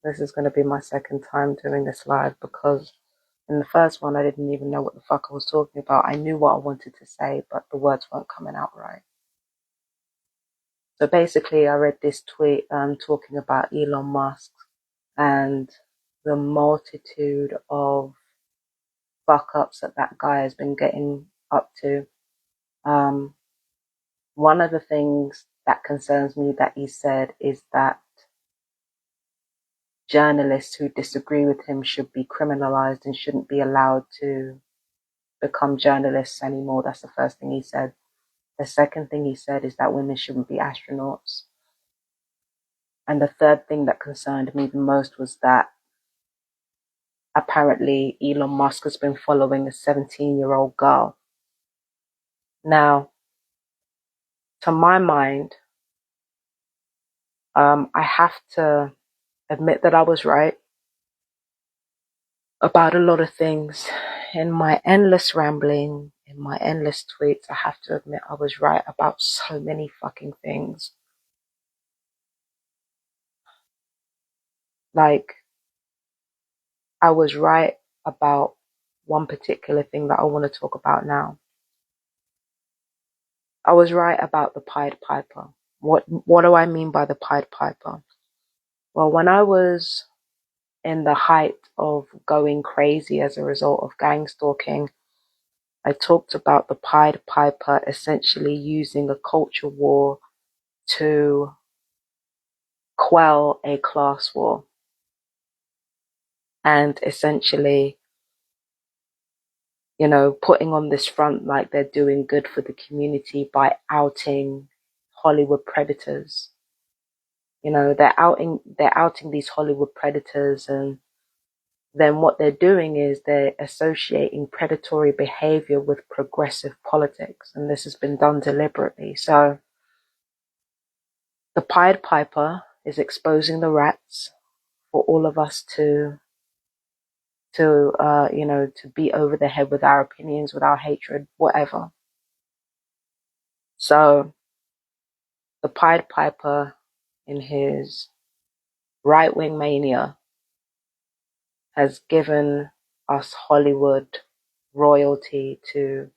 This is going to be my second time doing this live because in the first one I didn't even know what the fuck I was talking about. I knew what I wanted to say, but the words weren't coming out right. So basically I read this tweet talking about Elon Musk and the multitude of fuck ups that guy has been getting up to. One of the things that concerns me that he said is that journalists who disagree with him should be criminalized and shouldn't be allowed to become journalists anymore. That's the first thing he said. The second thing he said is that women shouldn't be astronauts. And the third thing that concerned me the most was that apparently Elon Musk has been following a 17-year-old girl. Now, to my mind, I have to admit that I was right about a lot of things. In my endless rambling, in my endless tweets, I have to admit I was right about so many fucking things. Like, I was right about one particular thing that I want to talk about now. I was right about the Pied Piper. What do I mean by the Pied Piper? Well, when I was in the height of going crazy as a result of gang stalking, I talked about the Pied Piper essentially using a culture war to quell a class war. And essentially, putting on this front like they're doing good for the community by outing Hollywood predators. They're outing these Hollywood predators, and then what they're doing is they're associating predatory behavior with progressive politics, and this has been done deliberately. So the Pied Piper is exposing the rats for all of us to beat over the head with our opinions, with our hatred, whatever. So the Pied Piper, in his right-wing mania, has given us Hollywood royalty to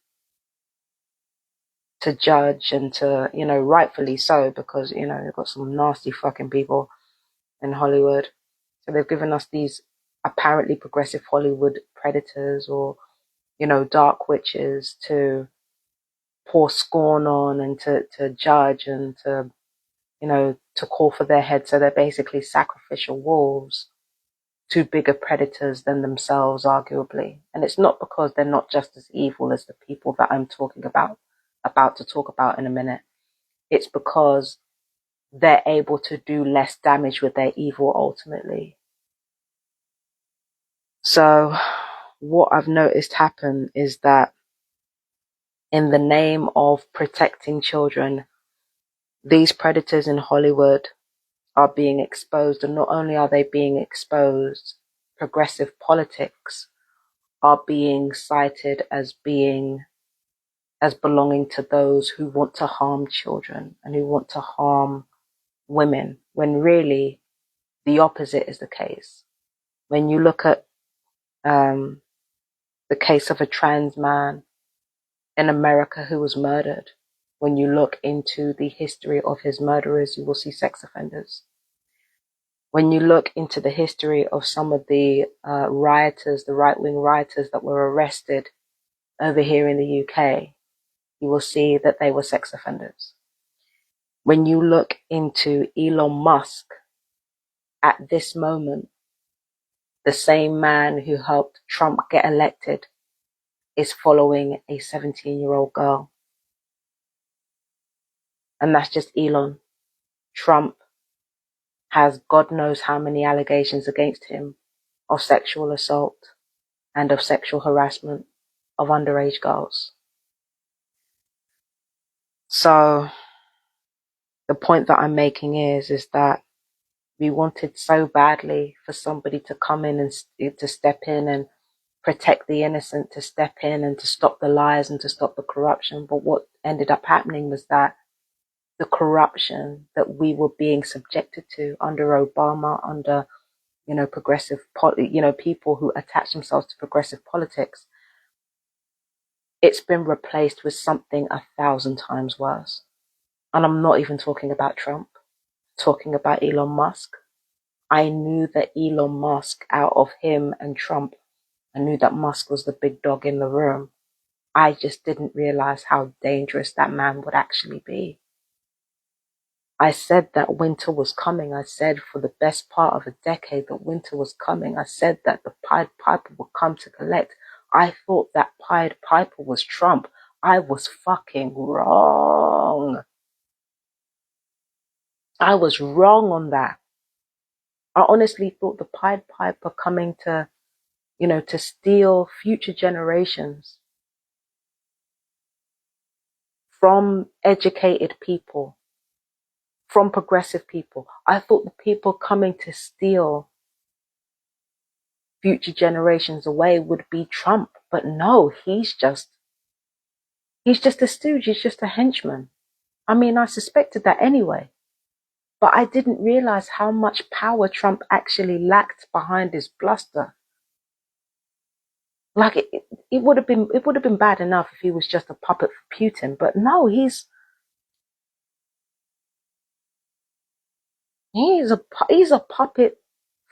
judge and to, rightfully so, because, they've got some nasty fucking people in Hollywood. So they've given us these apparently progressive Hollywood predators or, dark witches to pour scorn on and to judge and to, to call for their head. So they're basically sacrificial wolves to bigger predators than themselves, arguably. And it's not because they're not just as evil as the people that I'm about to talk about in a minute. It's because they're able to do less damage with their evil ultimately. So what I've noticed happen is that in the name of protecting children, these predators in Hollywood are being exposed, and not only are they being exposed, progressive politics are being cited as belonging to those who want to harm children and who want to harm women, when really the opposite is the case. When you look at the case of a trans man in America who was murdered, when you look into the history of his murderers, you will see sex offenders. When you look into the history of some of the rioters, the right-wing rioters that were arrested over here in the UK, you will see that they were sex offenders. When you look into Elon Musk, at this moment, the same man who helped Trump get elected is following a 17-year-old girl. And that's just Elon. Trump has God knows how many allegations against him of sexual assault and of sexual harassment of underage girls. So the point that I'm making is that we wanted so badly for somebody to come in and to step in and protect the innocent, to step in and to stop the lies and to stop the corruption. But what ended up happening was that the corruption that we were being subjected to under Obama, under, progressive, people who attach themselves to progressive politics, it's been replaced with something 1,000 times worse. And I'm not even talking about Trump, talking about Elon Musk. I knew that Elon Musk, out of him and Trump, I knew that Musk was the big dog in the room. I just didn't realize how dangerous that man would actually be. I said that winter was coming. I said for the best part of a decade that winter was coming. I said that the Pied Piper would come to collect. I thought that Pied Piper was Trump. I was fucking wrong. I was wrong on that. I honestly thought the Pied Piper coming to, to steal future generations from educated people, from progressive people. I thought the people coming to steal future generations away would be Trump. But no, he's just a stooge. He's just a henchman. I mean, I suspected that anyway. But I didn't realize how much power Trump actually lacked behind his bluster. Like it would have been bad enough if he was just a puppet for Putin, but no, he's a puppet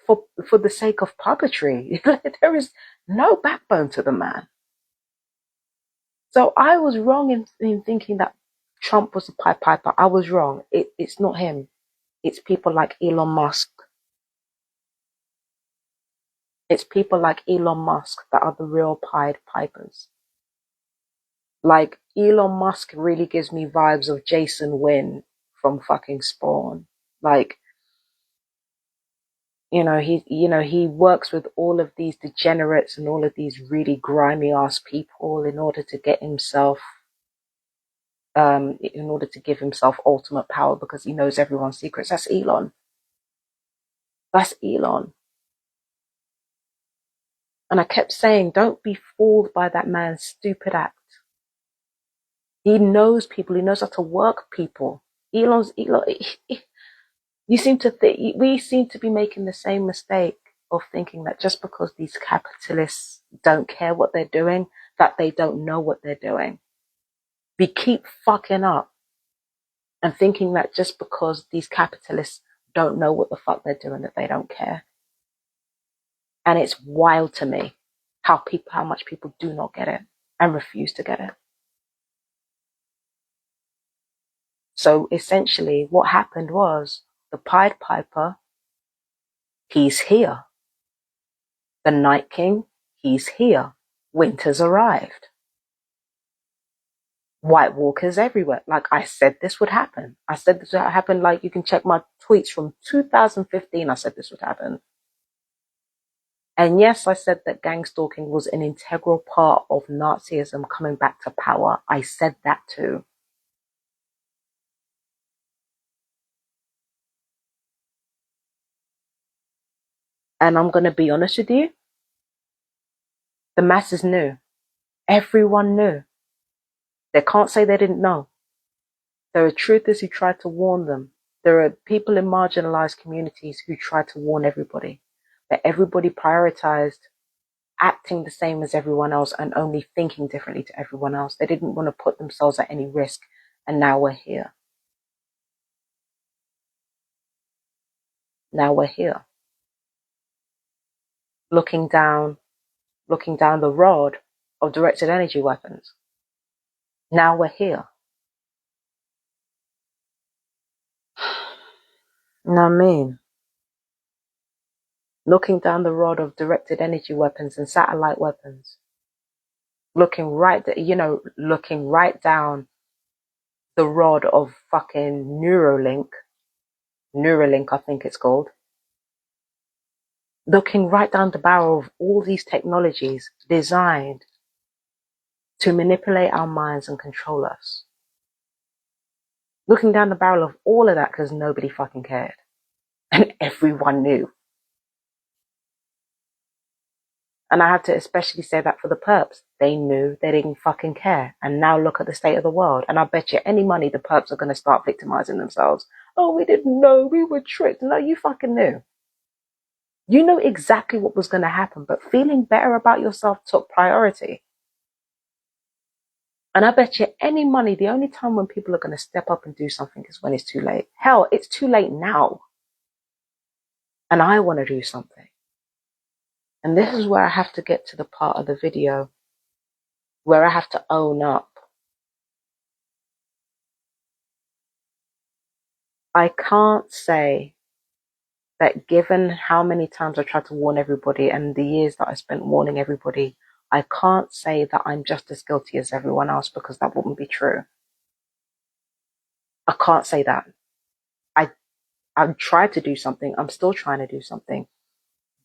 for the sake of puppetry. There is no backbone to the man. So I was wrong in thinking that Trump was a Pied Piper. I was wrong. It's not him. It's people like Elon Musk. It's people like Elon Musk that are the real Pied Pipers. Like, Elon Musk really gives me vibes of Jason Wynn from fucking Spawn. Like, he works with all of these degenerates and all of these really grimy ass people in order to get himself, in order to give himself ultimate power because he knows everyone's secrets. That's Elon. That's Elon. And I kept saying, don't be fooled by that man's stupid act. He knows people. He knows how to work people. Elon. We seem to be making the same mistake of thinking that just because these capitalists don't care what they're doing, that they don't know what they're doing. We keep fucking up and thinking that just because these capitalists don't know what the fuck they're doing, that they don't care. And it's wild to me how much people do not get it and refuse to get it. So essentially what happened was the Pied Piper, he's here. The Night King, he's here. Winter's arrived. White Walkers everywhere. Like, I said this would happen. I said this would happen. Like, you can check my tweets from 2015. I said this would happen. And yes, I said that gang stalking was an integral part of Nazism coming back to power. I said that too. And I'm going to be honest with you. The masses knew. Everyone knew. They can't say they didn't know. There are truthers who tried to warn them. There are people in marginalized communities who tried to warn everybody. But everybody prioritized acting the same as everyone else and only thinking differently to everyone else. They didn't want to put themselves at any risk. And now we're here. Now we're here. Looking down the road of directed energy weapons. Now we're here. You know what I mean? Looking down the road of directed energy weapons and satellite weapons. Looking right down the rod of fucking Neuralink, I think it's called. Looking right down the barrel of all these technologies designed to manipulate our minds and control us. Looking down the barrel of all of that because nobody fucking cared. And everyone knew. And I have to especially say that for the perps. They knew, they didn't fucking care. And now look at the state of the world. And I bet you any money the perps are going to start victimizing themselves. Oh, we didn't know, we were tricked. No, you fucking knew. You know exactly what was going to happen, but feeling better about yourself took priority. And I bet you any money, the only time when people are going to step up and do something is when it's too late. Hell, it's too late now. And I want to do something. And this is where I have to get to the part of the video where I have to own up. I can't say that given how many times I tried to warn everybody and the years that I spent warning everybody, I can't say that I'm just as guilty as everyone else, because that wouldn't be true. I can't say that. I tried to do something. I'm still trying to do something.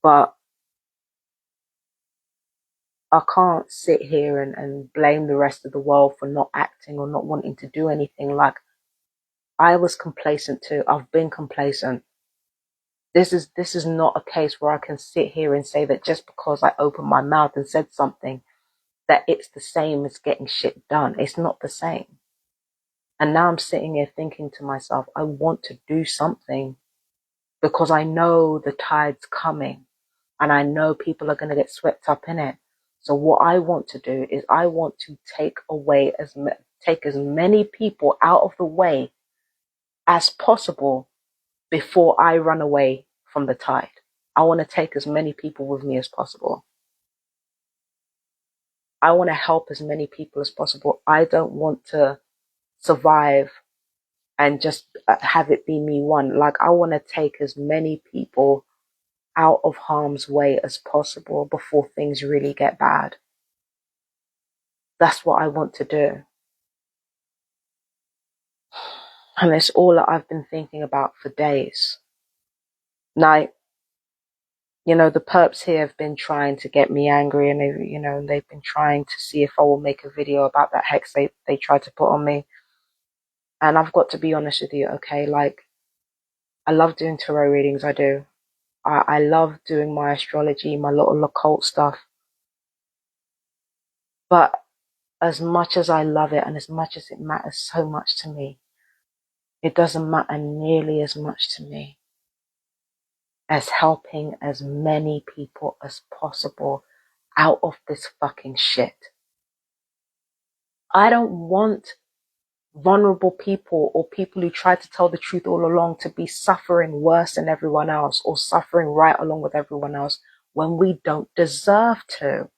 But I can't sit here and blame the rest of the world for not acting or not wanting to do anything. Like, I was complacent too. I've been complacent. This is not a case where I can sit here and say that just because I opened my mouth and said something, that it's the same as getting shit done. It's not the same. And now I'm sitting here thinking to myself, I want to do something because I know the tide's coming and I know people are going to get swept up in it. So what I want to do is I want to take as many people out of the way as possible before I run away from the tide. I want to take as many people with me as possible. I want to help as many people as possible. I don't want to survive and just have it be me one. Like, I want to take as many people out of harm's way as possible before things really get bad. That's what I want to do. And it's all that I've been thinking about for days. Now, the perps here have been trying to get me angry, and they've been trying to see if I will make a video about that hex they tried to put on me. And I've got to be honest with you, okay? Like, I love doing tarot readings, I do. I love doing my astrology, my little occult stuff. But as much as I love it and as much as it matters so much to me, it doesn't matter nearly as much to me as helping as many people as possible out of this fucking shit. I don't want vulnerable people or people who tried to tell the truth all along to be suffering worse than everyone else or suffering right along with everyone else when we don't deserve to.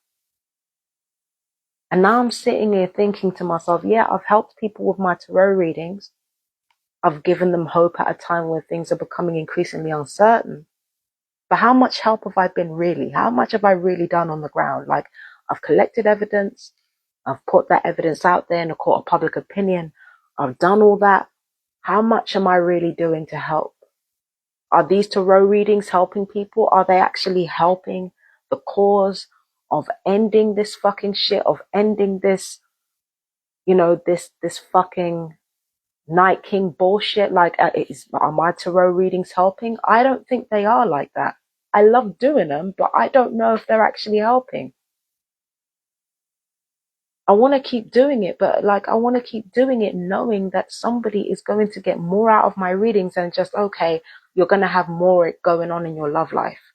And now I'm sitting here thinking to myself, yeah, I've helped people with my tarot readings. I've given them hope at a time where things are becoming increasingly uncertain. But how much help have I been really? How much have I really done on the ground? Like, I've collected evidence. I've put that evidence out there in a court of public opinion. I've done all that. How much am I really doing to help? Are these tarot readings helping people? Are they actually helping the cause of ending this fucking shit, of ending this, this fucking Night King bullshit? Like, are my tarot readings helping? I don't think they are like that. I love doing them, but I don't know if they're actually helping. I want to keep doing it, but I want to keep doing it knowing that somebody is going to get more out of my readings than just, okay, you're going to have more going on in your love life.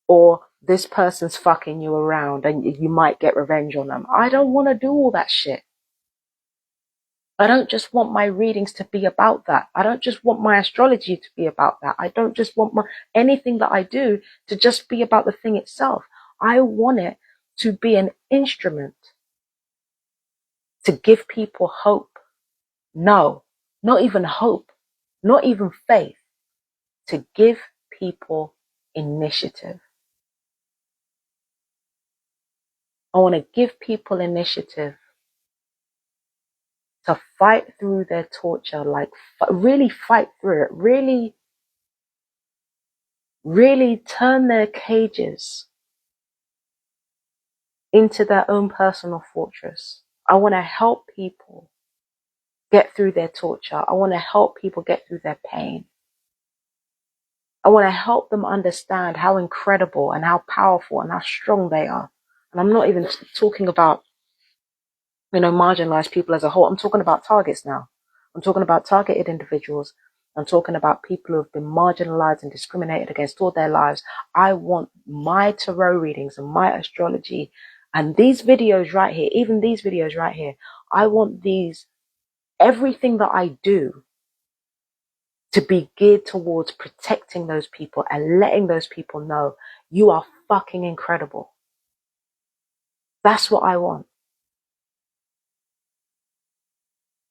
Or this person's fucking you around and you might get revenge on them. I don't want to do all that shit. I don't just want my readings to be about that. I don't just want my astrology to be about that. I don't just want anything that I do to just be about the thing itself. I want it to be an instrument to give people hope. No, not even hope, not even faith, to give people initiative. I want to give people initiative to fight through their torture, like really fight through it, really turn their cages into their own personal fortress. I want to help people get through their torture. I want to help people get through their pain. I want to help them understand how incredible and how powerful and how strong they are. And I'm not even talking about, marginalized people as a whole. I'm talking about targets now. I'm talking about targeted individuals. I'm talking about people who have been marginalized and discriminated against all their lives. I want my tarot readings and my astrology and these videos right here, even these videos right here, I want everything that I do to be geared towards protecting those people and letting those people know you are fucking incredible. That's what I want.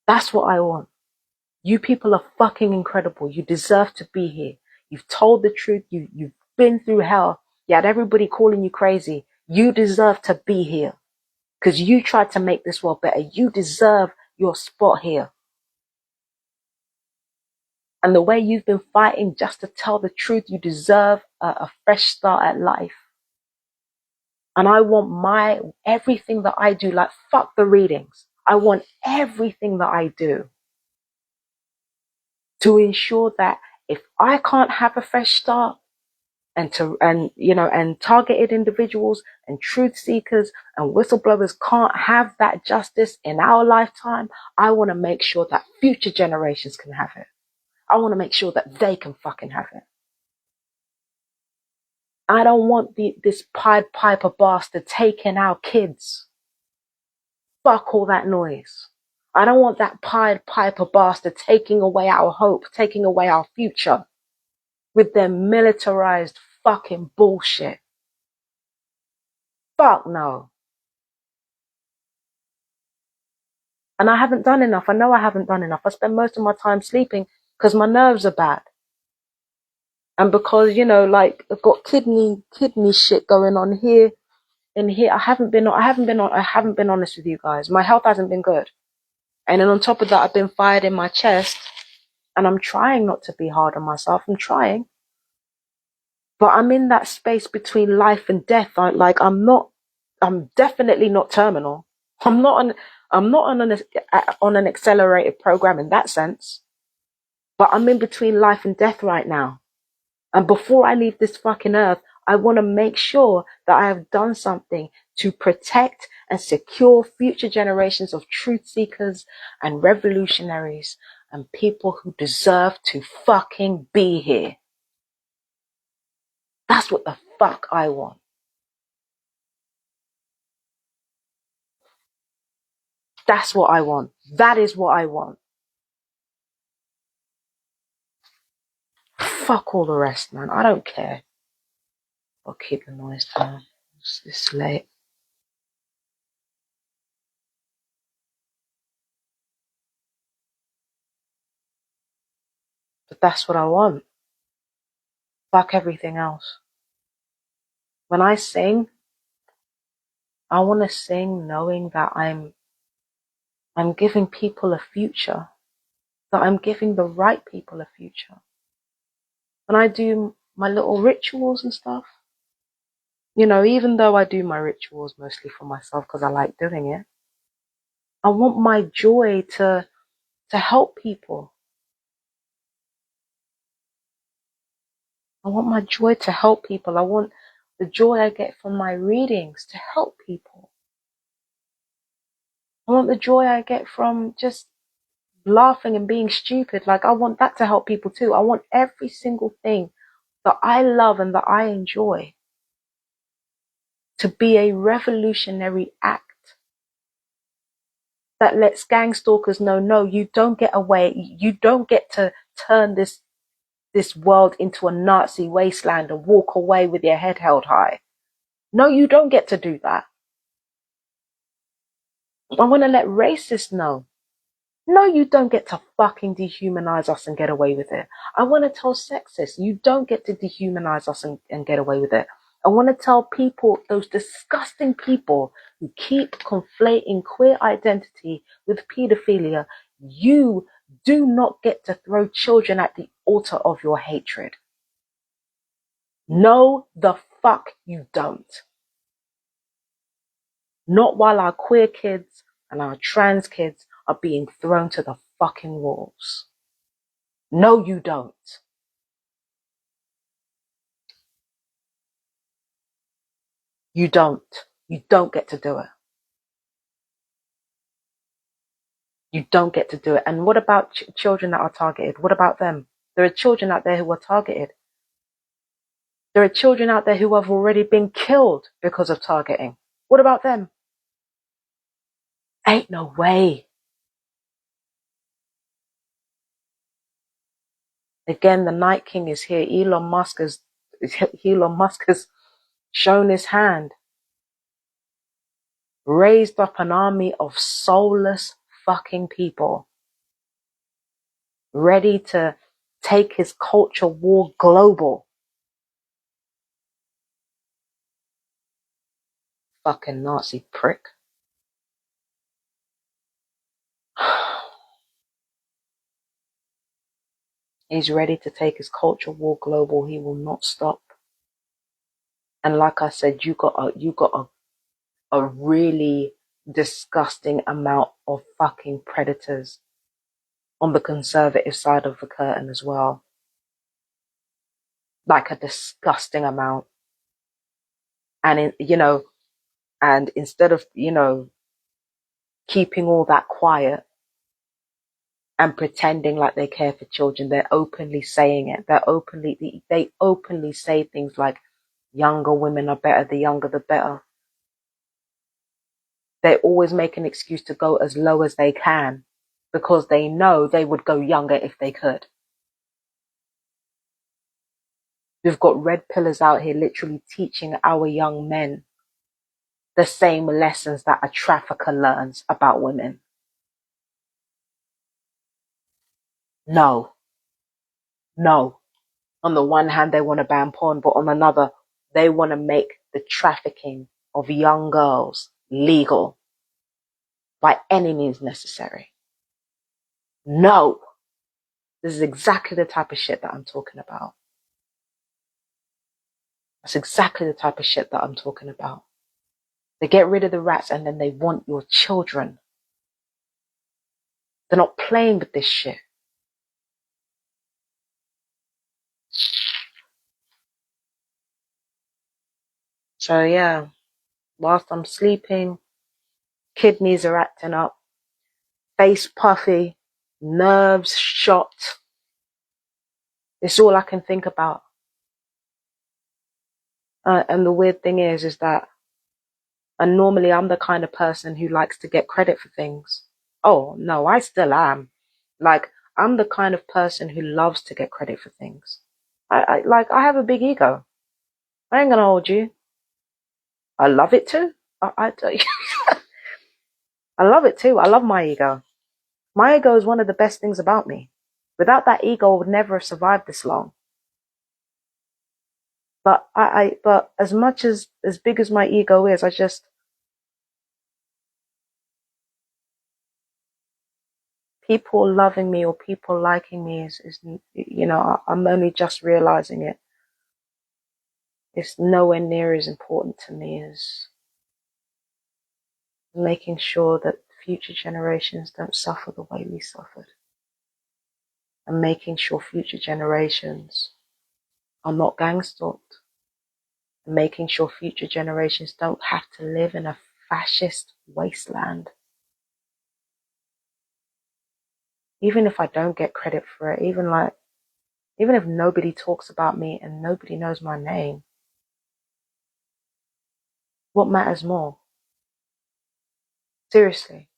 That's what I want. You people are fucking incredible. You deserve to be here. You've told the truth. You've been through hell. You had everybody calling you crazy. You deserve to be here because you tried to make this world better. You deserve your spot here. And the way you've been fighting just to tell the truth, you deserve a fresh start at life. And I want everything that I do, like fuck the readings. I want everything that I do to ensure that if I can't have a fresh start and targeted individuals and truth seekers and whistleblowers can't have that justice in our lifetime, I want to make sure that future generations can have it. I want to make sure that they can fucking have it. I don't want this Pied Piper bastard taking our kids. Fuck all that noise. I don't want that Pied Piper bastard taking away our hope, taking away our future with their militarized fucking bullshit. Fuck no. And I haven't done enough. I know I haven't done enough. I spend most of my time sleeping because my nerves are bad. And because, I've got kidney shit going on here and here. I haven't been honest with you guys. My health hasn't been good. And then on top of that, I've been fired in my chest and I'm trying not to be hard on myself. I'm trying. But I'm in that space between life and death. I'm definitely not terminal. I'm not on an accelerated program in that sense. But I'm in between life and death right now. And before I leave this fucking earth, I want to make sure that I have done something to protect and secure future generations of truth seekers and revolutionaries and people who deserve to fucking be here. That's what the fuck I want. That's what I want. That is what I want. Fuck all the rest, man. I don't care. I'll keep the noise down. It's late. But that's what I want. Fuck everything else. When I sing, I want to sing knowing that I'm giving people a future, that I'm giving the right people a future. When I do my little rituals and stuff, even though I do my rituals mostly for myself because I like doing it, I want my joy to help people. I want my joy to help people. I want the joy I get from my readings to help people. I want the joy I get from just laughing and being stupid. Like, I want that to help people too. I want every single thing that I love and that I enjoy to be a revolutionary act that lets gang stalkers know, no, you don't get away. You don't get to turn this world into a Nazi wasteland and walk away with your head held high. No, you don't get to do that. I want to let racists know, no, you don't get to fucking dehumanize us and get away with it. I want to tell sexists, you don't get to dehumanize us and get away with it. I want to tell people, those disgusting people who keep conflating queer identity with pedophilia, you do not get to throw children at the altar of your hatred. No, the fuck you don't. Not while our queer kids and our trans kids are being thrown to the fucking wolves. No, you don't. You don't. You don't get to do it. You don't get to do it. And what about children that are targeted? What about them? There are children out there who are targeted. There are children out there who have already been killed because of targeting. What about them? Ain't no way. Again, the Night King is here. Elon Musk has shown his hand, raised up an army of soulless fucking people, ready to take his culture war global. Fucking Nazi prick. He's ready to take his culture war global. He will not stop. And like I said, you got a really disgusting amount of fucking predators on the conservative side of the curtain as well. Like a disgusting amount. And and instead of, keeping all that quiet and pretending like they care for children, they're openly saying it. They openly say things like younger women are better, the younger the better. They always make an excuse to go as low as they can because they know they would go younger if they could. We've got red pillars out here literally teaching our young men the same lessons that a trafficker learns about women. No. On the one hand, they want to ban porn, but on another, they want to make the trafficking of young girls legal by any means necessary. No. This is exactly the type of shit that I'm talking about. That's exactly the type of shit that I'm talking about. They get rid of the rats and then they want your children. They're not playing with this shit. So yeah, whilst I'm sleeping, kidneys are acting up, face puffy, nerves shot. It's all I can think about. And the weird thing is that, and normally I'm the kind of person who likes to get credit for things. Oh, no, I still am. Like, I'm the kind of person who loves to get credit for things. I have a big ego. I ain't gonna hold you. I love it too. I love it too. I love my ego. My ego is one of the best things about me. Without that ego, I would never have survived this long. But but as much as big as my ego is, people loving me or people liking me is I'm only just realizing it. It's nowhere near as important to me as making sure that future generations don't suffer the way we suffered. And making sure future generations are not gang stalked. And making sure future generations don't have to live in a fascist wasteland. Even if I don't get credit for it, even if nobody talks about me and nobody knows my name, what matters more? Seriously,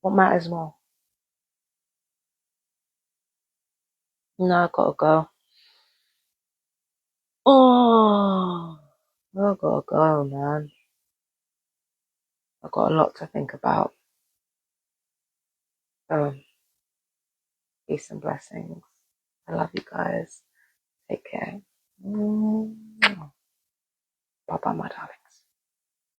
what matters more? No, I gotta go. Oh, I gotta go, man. I've got a lot to think about. So, peace and blessings. I love you guys. Take care. Bye bye, my darling.